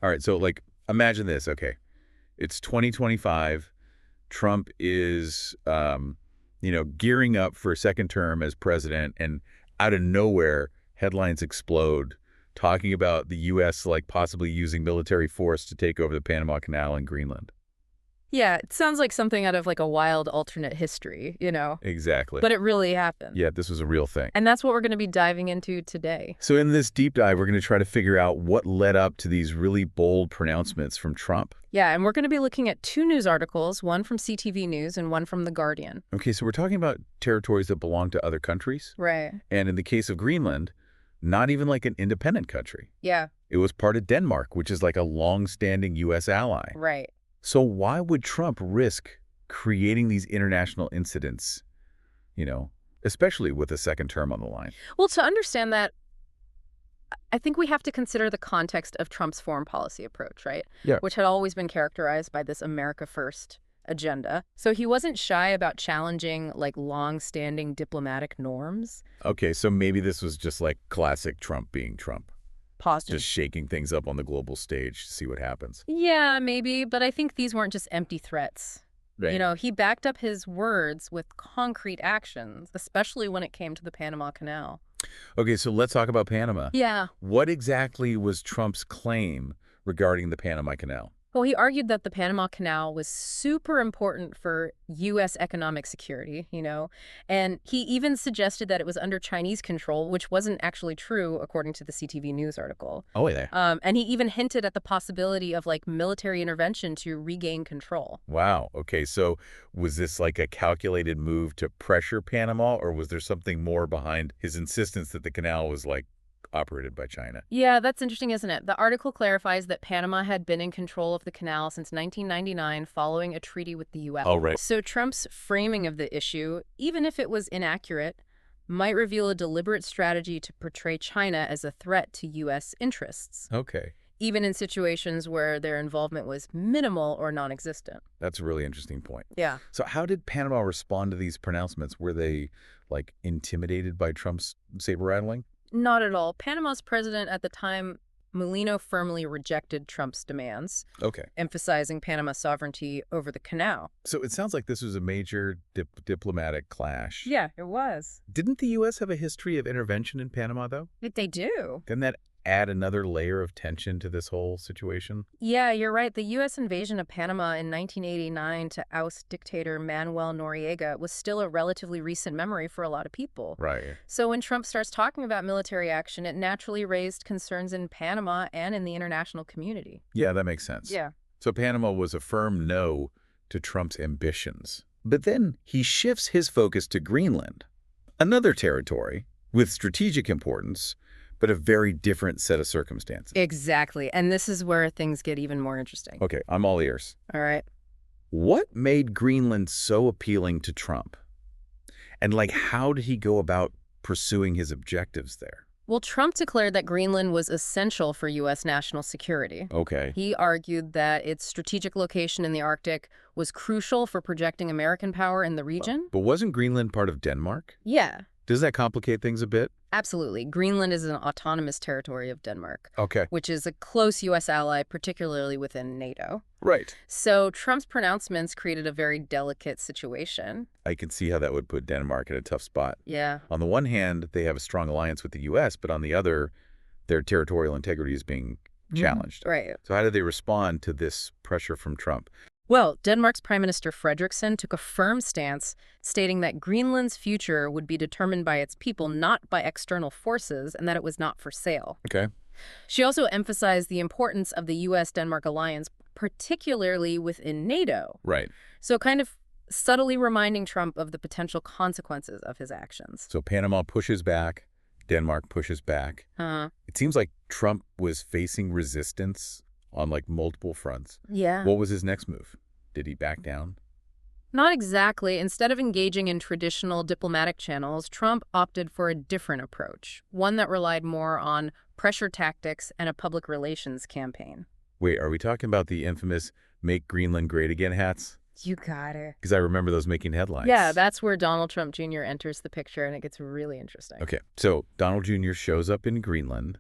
All right, so like imagine this. Okay, it's 2025. Trump is, gearing up for a second term as president, and out of nowhere, headlines explode talking about the U.S. like possibly using military force to take over the Panama Canal and Greenland. Yeah, it sounds like something out of like a wild alternate history, Exactly. but it really happened. Yeah, this was a real thing. And that's what we're going to be diving into today. So in this deep dive, we're going to try to figure out what led up to these really bold pronouncements from Trump. Yeah, and we're going to be looking at two news articles, one from CTV News and one from The Guardian. Okay, so we're talking about territories that belong to other countries. Right. And in the case of Greenland, not even like an independent country. Yeah. It was part of Denmark, which is like a long-standing U.S. ally. Right. So why would Trump risk creating these international incidents, especially with a second term on the line? Well, to understand that, I think we have to consider the context of Trump's foreign policy approach, right? Yeah. Which had always been characterized by this America First agenda. So he wasn't shy about challenging like long-standing diplomatic norms. Okay, so maybe this was just like classic Trump being Trump. Positive. Just shaking things up on the global stage to see what happens. Yeah, maybe, but I think these weren't just empty threats. Right. He backed up his words with concrete actions, especially when it came to the Panama Canal. Okay, so let's talk about Panama. Yeah. What exactly was Trump's claim regarding the Panama Canal? Well, he argued that the Panama Canal was super important for U.S. economic security, and he even suggested that it was under Chinese control, which wasn't actually true, according to the CTV News article. Oh, yeah. And he even hinted at the possibility of, like, military intervention to regain control. Wow. Okay, so was this like a calculated move to pressure Panama, or was there something more behind his insistence that the canal was, like, operated by China? Yeah, that's interesting, isn't it? The article clarifies that Panama had been in control of the canal since 1999 following a treaty with the U.S. Oh, right. So Trump's framing of the issue, even if it was inaccurate, might reveal a deliberate strategy to portray China as a threat to U.S. interests, Okay. even in situations where their involvement was minimal or non-existent. That's a really interesting point. Yeah. So how did Panama respond to these pronouncements? Were they, like, intimidated by Trump's saber-rattling? Not at all. Panama's president at the time, Molino, firmly rejected Trump's demands, Okay. emphasizing Panama's sovereignty over the canal. So it sounds like this was a major diplomatic clash. Yeah, it was. Didn't the U.S. have a history of intervention in Panama, though? They do. Didn't that add another layer of tension to this whole situation? Yeah, you're right. The U.S. invasion of Panama in 1989 to oust dictator Manuel Noriega was still a relatively recent memory for a lot of people. Right. So when Trump starts talking about military action, it naturally raised concerns in Panama and in the international community. Yeah, that makes sense. Yeah. So Panama was a firm no to Trump's ambitions. But then he shifts his focus to Greenland, another territory with strategic importance, but a very different set of circumstances. Exactly. And this is where things get even more interesting. Okay, I'm all ears. All right. What made Greenland so appealing to Trump? And, like, how did he go about pursuing his objectives there? Well, Trump declared that Greenland was essential for U.S. national security. Okay. He argued that its strategic location in the Arctic was crucial for projecting American power in the region. But wasn't Greenland part of Denmark? Yeah, Does that complicate things a bit? absolutely. Greenland is an autonomous territory of Denmark, Okay. which is a close U.S. ally, particularly within NATO. Right. So Trump's pronouncements created a very delicate situation. I can see how that would put Denmark in a tough spot. Yeah. On the one hand, they have a strong alliance with the U.S., but on the other, their territorial integrity is being challenged. Right. So how did they respond to this pressure from Trump? Well, Denmark's Prime Minister Frederiksen took a firm stance, stating that Greenland's future would be determined by its people, not by external forces, and that it was not for sale. Okay. She also emphasized the importance of the U.S.-Denmark alliance, particularly within NATO. Right. So kind of subtly reminding Trump of the potential consequences of his actions. So Panama pushes back, Denmark pushes back. It seems like Trump was facing resistance on, like, multiple fronts. Yeah. What was his next move? Did he back down? Not exactly. Instead of engaging in traditional diplomatic channels, Trump opted for a different approach, one that relied more on pressure tactics and a public relations campaign. Wait, are we talking about the infamous Make Greenland Great Again hats? You got it. Because I remember those making headlines. Yeah, that's where Donald Trump Jr. enters the picture, and it gets really interesting. Okay, so Donald Jr. shows up in Greenland,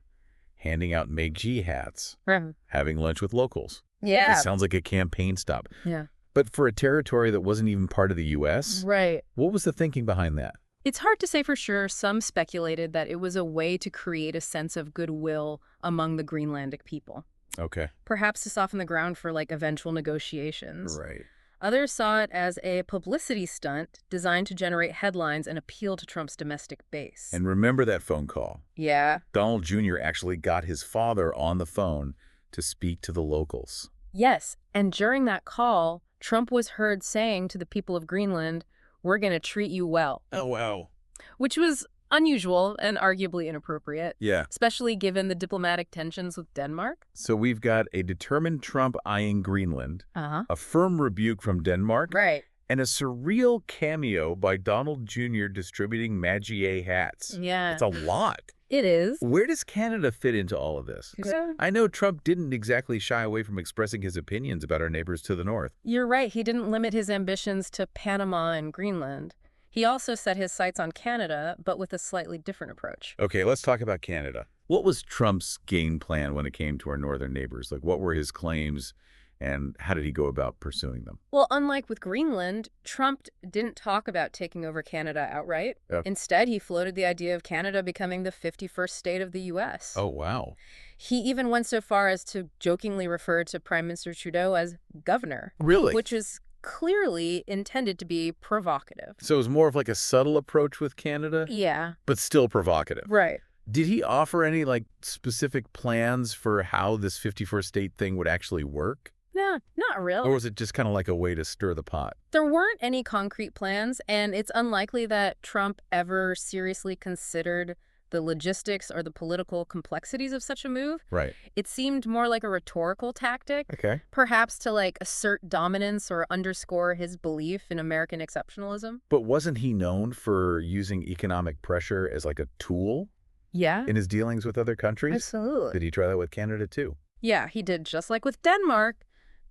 handing out Meiji hats, Right. having lunch with locals. It Yeah. sounds like a campaign stop. Yeah. But for a territory that wasn't even part of the U.S., Right. what was the thinking behind that? It's hard to say for sure. Some speculated that it was a way to create a sense of goodwill among the Greenlandic people, Okay. perhaps to soften the ground for eventual negotiations. Right. Others saw it as a publicity stunt designed to generate headlines and appeal to Trump's domestic base. And remember that phone call. Yeah. Donald Jr. actually got his father on the phone to speak to the locals. Yes, and during that call, Trump was heard saying to the people of Greenland, "We're going to treat you well," Oh, wow. which was unusual and arguably inappropriate, Yeah. especially given the diplomatic tensions with Denmark. So we've got a determined Trump eyeing Greenland, Uh-huh. a firm rebuke from Denmark, Right. and a surreal cameo by Donald Jr. distributing Meiji hats. Yeah. It's a lot. It is. Where does Canada fit into all of this? Yeah. I know Trump didn't exactly shy away from expressing his opinions about our neighbors to the north. You're right. He didn't limit his ambitions to Panama and Greenland. He also set his sights on Canada, but with a slightly different approach. Okay, let's talk about Canada. What was Trump's game plan when it came to our northern neighbors? What were his claims, and how did he go about pursuing them? Well, unlike with Greenland, Trump didn't talk about taking over Canada outright. Yeah. Instead, he floated the idea of Canada becoming the 51st state of the U.S. Oh, wow. He even went so far as to jokingly refer to Prime Minister Trudeau as governor, Really? which is clearly intended to be provocative. So it was more of a subtle approach with Canada, Yeah, but still provocative. right. Did he offer any specific plans for how this 51st state thing would actually work? No, not really. Or was it just kind of a way to stir the pot? There weren't any concrete plans, and it's unlikely that Trump ever seriously considered the logistics or the political complexities of such a move. Right. It seemed more like a rhetorical tactic, Okay. perhaps to assert dominance or underscore his belief in American exceptionalism. But wasn't he known for using economic pressure as a tool Yeah, in his dealings with other countries? absolutely. Did he try that with Canada too? Yeah, he did. Just like with Denmark,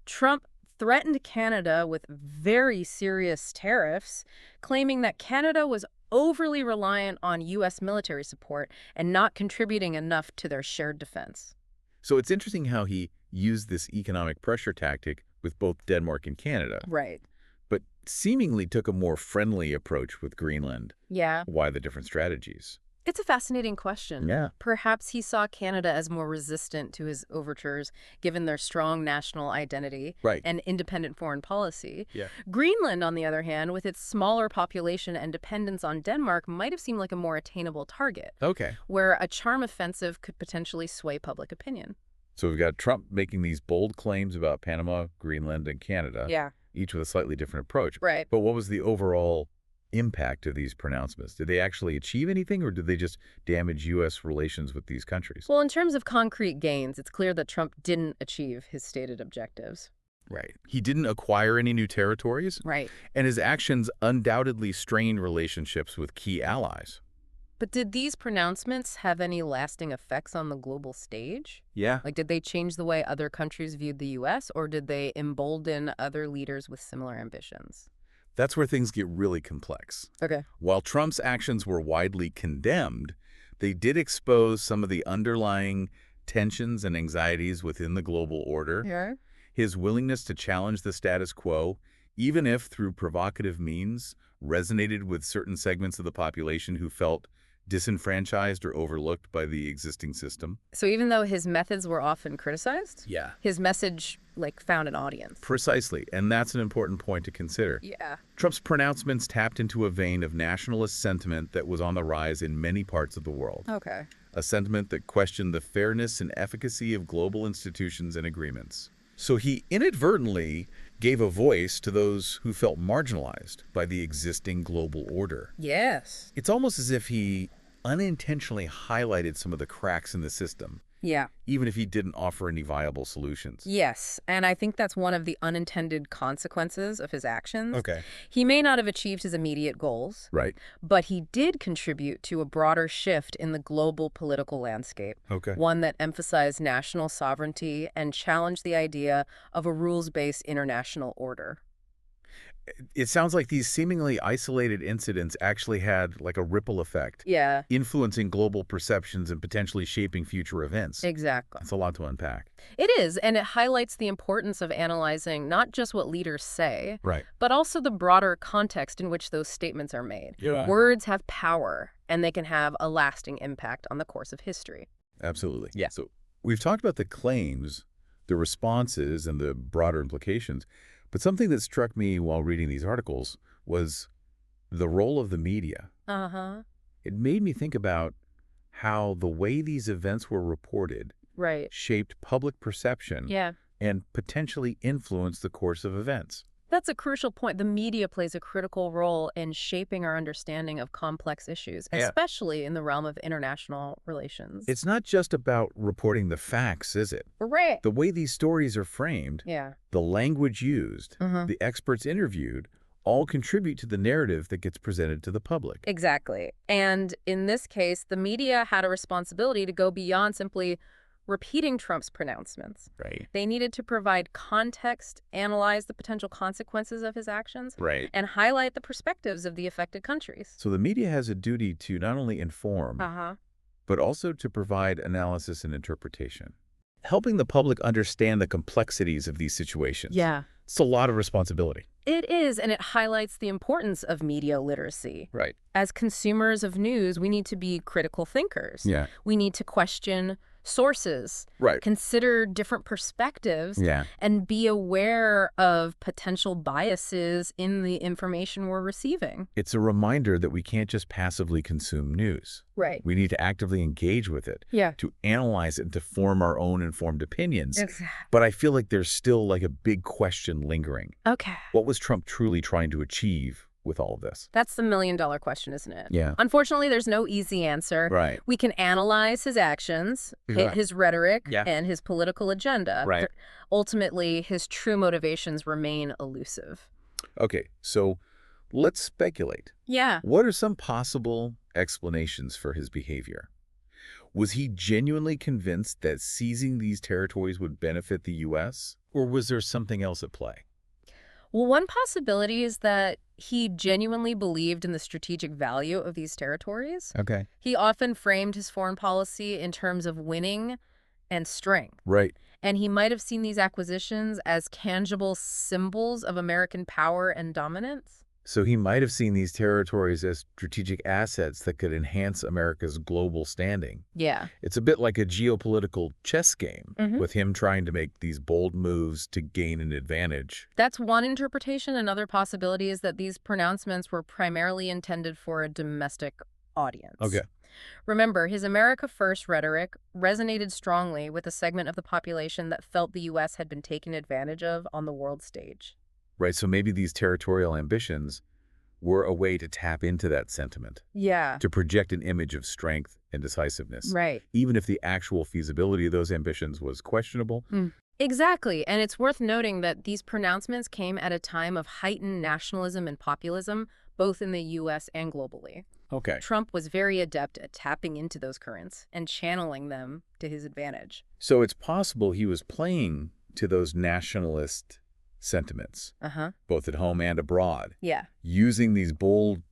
Trump threatened Canada with very serious tariffs, claiming that Canada was overly reliant on U.S. military support and not contributing enough to their shared defense. So it's interesting how he used this economic pressure tactic with both Denmark and Canada, Right. but seemingly took a more friendly approach with Greenland. Yeah. Why the different strategies? It's a fascinating question. Yeah. Perhaps he saw Canada as more resistant to his overtures, given their strong national identity Right. and independent foreign policy. Yeah. Greenland, on the other hand, with its smaller population and dependence on Denmark, might have seemed like a more attainable target, Okay. where a charm offensive could potentially sway public opinion. So we've got Trump making these bold claims about Panama, Greenland, and Canada, Yeah. each with a slightly different approach. Right. But what was the overall impact of these pronouncements? Did they actually achieve anything, or did they just damage U.S. relations with these countries? Well, in terms of concrete gains, it's clear that Trump didn't achieve his stated objectives. Right. He didn't acquire any new territories, Right. and his actions undoubtedly strained relationships with key allies. But did these pronouncements have any lasting effects on the global stage? Yeah. Did they change the way other countries viewed the U.S., or did they embolden other leaders with similar ambitions? That's where things get really complex. Okay. While Trump's actions were widely condemned, they did expose some of the underlying tensions and anxieties within the global order. Yeah. His willingness to challenge the status quo, even if through provocative means, resonated with certain segments of the population who felt disenfranchised or overlooked by the existing system. So even though his methods were often criticized, Yeah. his message, found an audience. Precisely, and that's an important point to consider. Yeah. Trump's pronouncements tapped into a vein of nationalist sentiment that was on the rise in many parts of the world. Okay. A sentiment that questioned the fairness and efficacy of global institutions and agreements. So he inadvertently gave a voice to those who felt marginalized by the existing global order. Yes. It's almost as if he unintentionally highlighted some of the cracks in the system, Yeah. even if he didn't offer any viable solutions. Yes, and I think that's one of the unintended consequences of his actions. Okay. He may not have achieved his immediate goals, Right. but he did contribute to a broader shift in the global political landscape, Okay. one that emphasized national sovereignty and challenged the idea of a rules-based international order. It sounds like these seemingly isolated incidents actually had like a ripple effect, Yeah, influencing global perceptions and potentially shaping future events. exactly. That's a lot to unpack. It is, and it highlights the importance of analyzing not just what leaders say, Right. but also the broader context in which those statements are made. Yeah. Words have power, and they can have a lasting impact on the course of history. Absolutely. Yeah. So we've talked about the claims, the responses, and the broader implications. But something that struck me while reading these articles was the role of the media. Uh-huh. It made me think about how the way these events were reported Right. shaped public perception Yeah. and potentially influenced the course of events. That's a crucial point. The media plays a critical role in shaping our understanding of complex issues, Yeah. especially in the realm of international relations. It's not just about reporting the facts, is it? Right. The way these stories are framed, Yeah. the language used, Uh-huh. the experts interviewed, all contribute to the narrative that gets presented to the public. Exactly. And in this case, the media had a responsibility to go beyond simply repeating Trump's pronouncements. Right. They needed to provide context, analyze the potential consequences of his actions, Right. and highlight the perspectives of the affected countries. So the media has a duty to not only inform, Uh-huh. but also to provide analysis and interpretation, helping the public understand the complexities of these situations. Yeah. It's a lot of responsibility. It is, and it highlights the importance of media literacy. Right. As consumers of news, we need to be critical thinkers. Yeah. We need to question sources, Right. consider different perspectives, Yeah. and be aware of potential biases in the information we're receiving. It's a reminder that we can't just passively consume news. Right. We need to actively engage with it, Yeah. to analyze it, and to form our own informed opinions. Exactly. But I feel like there's still like a big question lingering. Okay. What was Trump truly trying to achieve with all of this? That's the million-dollar question, isn't it? Yeah. Unfortunately, there's no easy answer. Right. We can analyze his actions, Yeah. his rhetoric, Yeah. and his political agenda. Right. But ultimately, his true motivations remain elusive. Okay, so let's speculate. Yeah. What are some possible explanations for his behavior? Was he genuinely convinced that seizing these territories would benefit the U.S.? Or was there something else at play? Well, one possibility is that he genuinely believed in the strategic value of these territories. Okay. He often framed his foreign policy in terms of winning and strength. Right. And he might have seen these acquisitions as tangible symbols of American power and dominance. So he might have seen these territories as strategic assets that could enhance America's global standing. Yeah. It's a bit like a geopolitical chess game, Mhm. with him trying to make these bold moves to gain an advantage. That's one interpretation. Another possibility is that these pronouncements were primarily intended for a domestic audience. Okay. Remember, his America First rhetoric resonated strongly with a segment of the population that felt the U.S. had been taken advantage of on the world stage. Right, so maybe these territorial ambitions were a way to tap into that sentiment, Yeah. to project an image of strength and decisiveness, Right. even if the actual feasibility of those ambitions was questionable. Exactly. And it's worth noting that these pronouncements came at a time of heightened nationalism and populism, both in the U.S. and globally. Okay. Trump was very adept at tapping into those currents and channeling them to his advantage. So it's possible he was playing to those nationalist sentiments, Uh-huh. both at home and abroad, Yeah. using these bold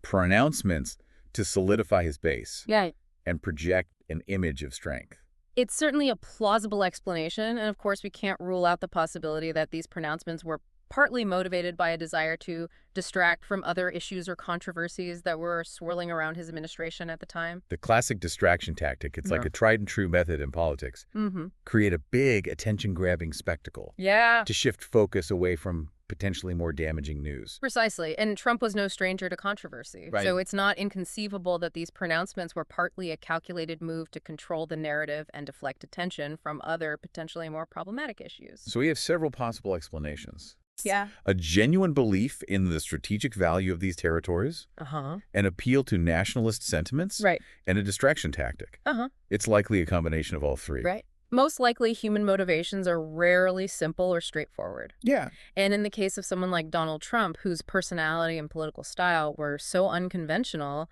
pronouncements to solidify his base Yeah. and project an image of strength. It's certainly a plausible explanation, and of course we can't rule out the possibility that these pronouncements were partly motivated by a desire to distract from other issues or controversies that were swirling around his administration at the time. The classic distraction tactic, it's like Yeah. a tried and true method in politics. Mm-hmm. Create a big attention-grabbing spectacle Yeah. to shift focus away from potentially more damaging news. Precisely. And Trump was no stranger to controversy. Right. So it's not inconceivable that these pronouncements were partly a calculated move to control the narrative and deflect attention from other potentially more problematic issues. So we have several possible explanations. Yeah. A genuine belief in the strategic value of these territories, Uh-huh. an appeal to nationalist sentiments, Right. and a distraction tactic. Uh-huh. It's likely a combination of all three. Right. Most likely, human motivations are rarely simple or straightforward. Yeah. And in the case of someone like Donald Trump, whose personality and political style were so unconventional,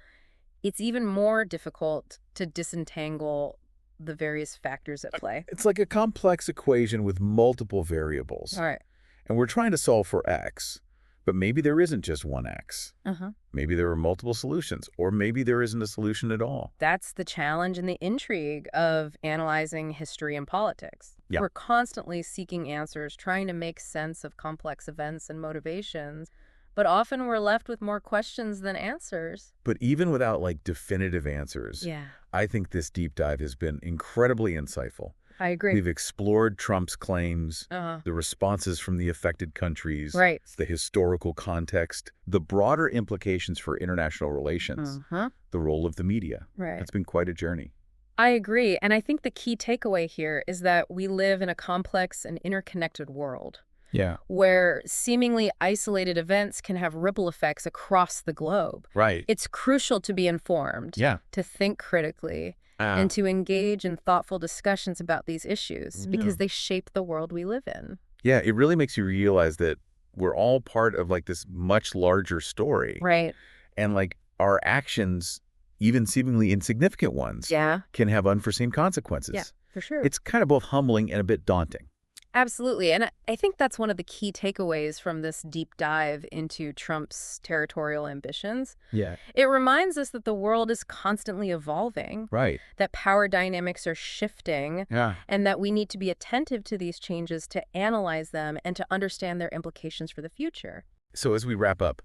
it's even more difficult to disentangle the various factors at play. It's like a complex equation with multiple variables. All right. And we're trying to solve for X, But maybe there isn't just one X. Uh-huh. Maybe there are multiple solutions, or maybe there isn't a solution at all. That's the challenge and the intrigue of analyzing history and politics. Yeah. We're constantly seeking answers, trying to make sense of complex events and motivations, but often we're left with more questions than answers. But even without like definitive answers, Yeah, I think this deep dive has been incredibly insightful. I agree. We've explored Trump's claims, Uh-huh. the responses from the affected countries, Right. the historical context, the broader implications for international relations, Uh-huh. the role of the media. Right. It's been quite a journey. I agree. And I think the key takeaway here is that we live in a complex and interconnected world Yeah. where seemingly isolated events can have ripple effects across the globe. Right. It's crucial to be informed, Yeah. to think critically, and to engage in thoughtful discussions about these issues because they shape the world we live in. Yeah, it really makes you realize that we're all part of like this much larger story. Right. And like our actions, even seemingly insignificant ones, Yeah. can have unforeseen consequences. Yeah, for sure. It's kind of both humbling and a bit daunting. Absolutely. And I think that's one of the key takeaways from this deep dive into Trump's territorial ambitions. Yeah. It reminds us that the world is constantly evolving, Right. that power dynamics are shifting, Yeah. and that we need to be attentive to these changes to analyze them and to understand their implications for the future. So as we wrap up,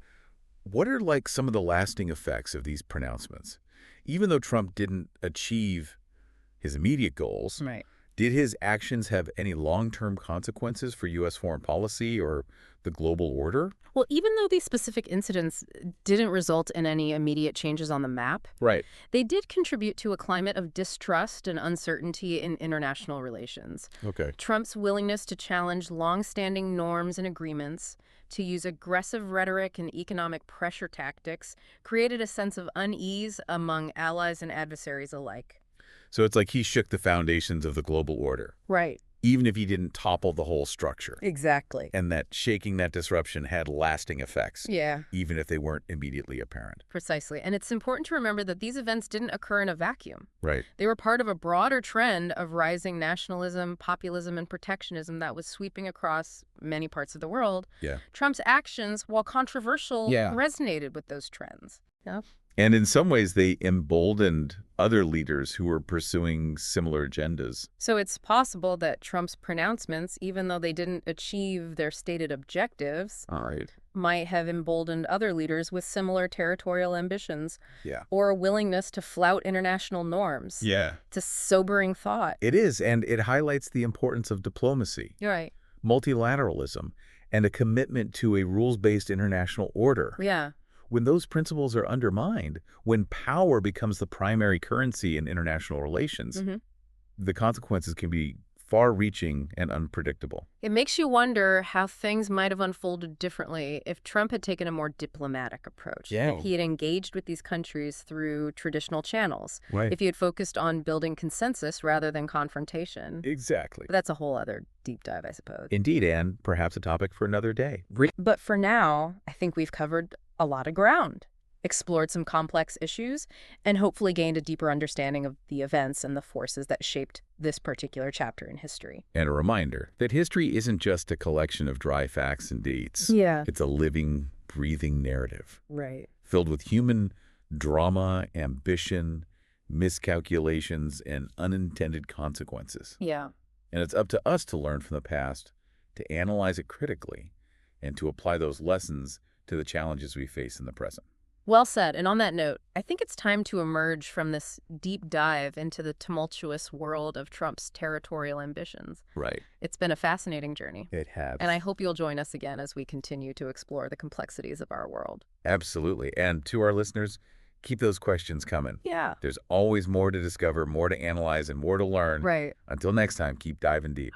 what are like some of the lasting effects of these pronouncements? Even though Trump didn't achieve his immediate goals, Right. did his actions have any long-term consequences for U.S. foreign policy or the global order? Well, even though these specific incidents didn't result in any immediate changes on the map, Right. they did contribute to a climate of distrust and uncertainty in international relations. Okay. Trump's willingness to challenge long-standing norms and agreements, to use aggressive rhetoric and economic pressure tactics, created a sense of unease among allies and adversaries alike. So it's like he shook the foundations of the global order, Right. even if he didn't topple the whole structure. Exactly. And that shaking that disruption had lasting effects, Yeah, even if they weren't immediately apparent. precisely. And it's important to remember that these events didn't occur in a vacuum. Right. They were part of a broader trend of rising nationalism, populism, and protectionism that was sweeping across many parts of the world. Yeah. Trump's actions, while controversial, Yeah. resonated with those trends. Yeah. And in some ways, they emboldened other leaders who were pursuing similar agendas. So it's possible that Trump's pronouncements, even though they didn't achieve their stated objectives, All right. might have emboldened other leaders with similar territorial ambitions Yeah. or a willingness to flout international norms. Yeah. It's a sobering thought. It is, and it highlights the importance of diplomacy, You're right. multilateralism, and a commitment to a rules-based international order. Yeah. When those principles are undermined, when power becomes the primary currency in international relations, the consequences can be far-reaching and unpredictable. It makes you wonder how things might have unfolded differently if Trump had taken a more diplomatic approach. Yeah. If he had engaged with these countries through traditional channels. Right. If he had focused on building consensus rather than confrontation. Exactly. But that's a whole other deep dive, I suppose. Indeed, and perhaps a topic for another day. But for now, I think we've covered a lot of ground, explored some complex issues, and hopefully gained a deeper understanding of the events and the forces that shaped this particular chapter in history. And a reminder that history isn't just a collection of dry facts and dates. Yeah. It's a living, breathing narrative Right. filled with human drama, ambition, miscalculations, and unintended consequences. Yeah. And it's up to us to learn from the past, to analyze it critically, and to apply those lessons to the challenges we face in the present. Well said. And on that note, I think it's time to emerge from this deep dive into the tumultuous world of Trump's territorial ambitions. Right. It's been a fascinating journey. It has. And I hope you'll join us again as we continue to explore the complexities of our world. Absolutely. And to our listeners, keep those questions coming. Yeah. There's always more to discover, more to analyze, and more to learn. Right. Until next time, keep diving deep.